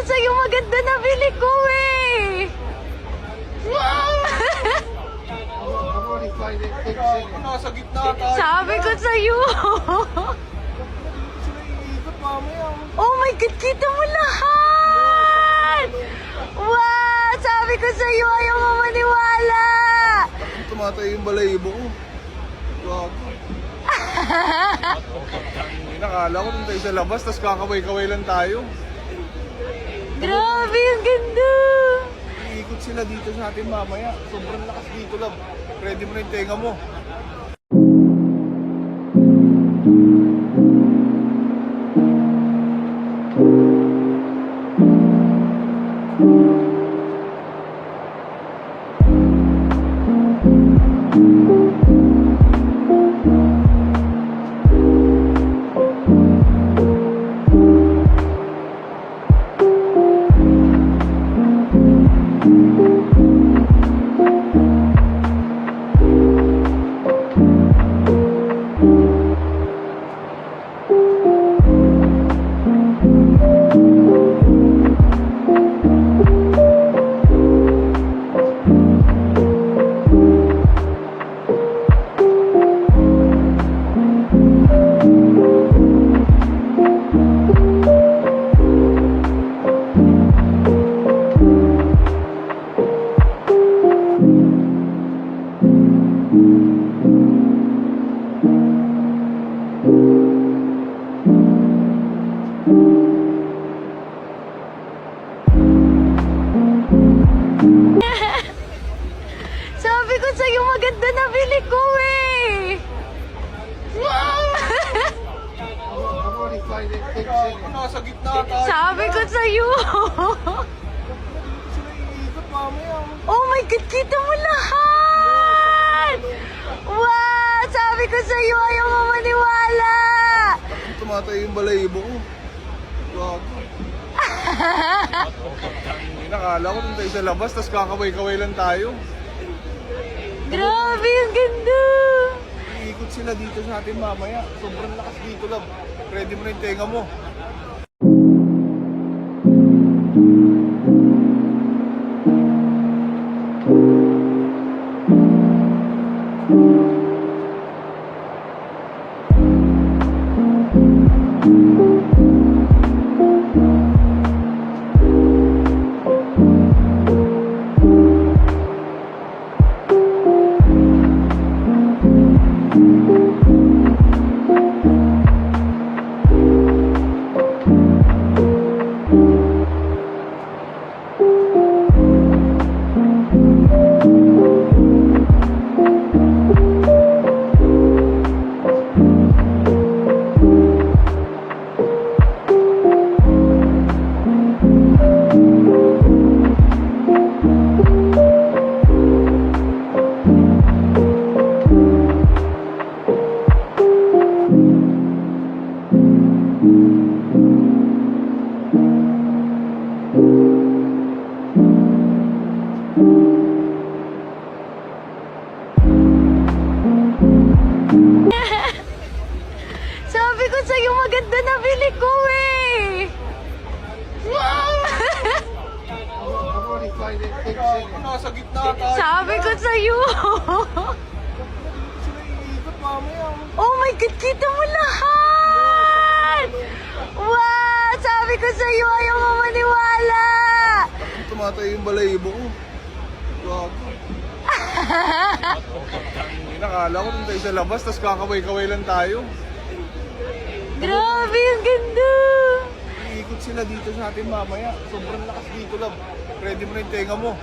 sa'yo, maganda na bili ko eh. Nasa gitna tayo. Sabi ko sa'yo. Sila iikot mamaya. Oh my God, kita mo lahat. Wow, sabi ko sa'yo, ayaw mo maniwala. Tumatay yung balahibo ko. Gago. Nakala ko nung tayo sa labas, tapos kakaway-kaway lang tayo. Grabe, ang ganda. Iikot sila dito sa atin mamaya. Sobrang lakas dito lang. Ready mo na yung tenga mo. Sabi ko sa'yo, maganda na bili ko eh. Nasa gitna tayo. Sabi ko sa'yo. Sila iikot mamaya. Oh my God, kita mo lahat. Wow, sabi ko sa'yo, ayaw mo maniwala. Tumatay yung balahibo ko. Gago. Nakala ko nung tayo sa labas, tapos kakaway-kaway lang tayo. Grabe, ang ganda. Iikot sila dito sa atin mamaya. Sobrang lakas dito lang. Ready mo na yung tenga mo. Sabi ko sa'yo, maganda na bili ko eh. Nasa gitna tayo. Sabi ko sa'yo. Sila iikot mamaya. Oh my God, kita mo lahat. Wow, sabi ko sa'yo, ayaw mo maniwala. Tumatay yung balahibo ko. Gago. Nakala ko nung tayo sa labas, tapos kakaway-kaway lang tayo. Grabe, ang ganda. Iikot sila dito sa atin mamaya. Sobrang lakas dito lang. Ready mo na yung tenga mo.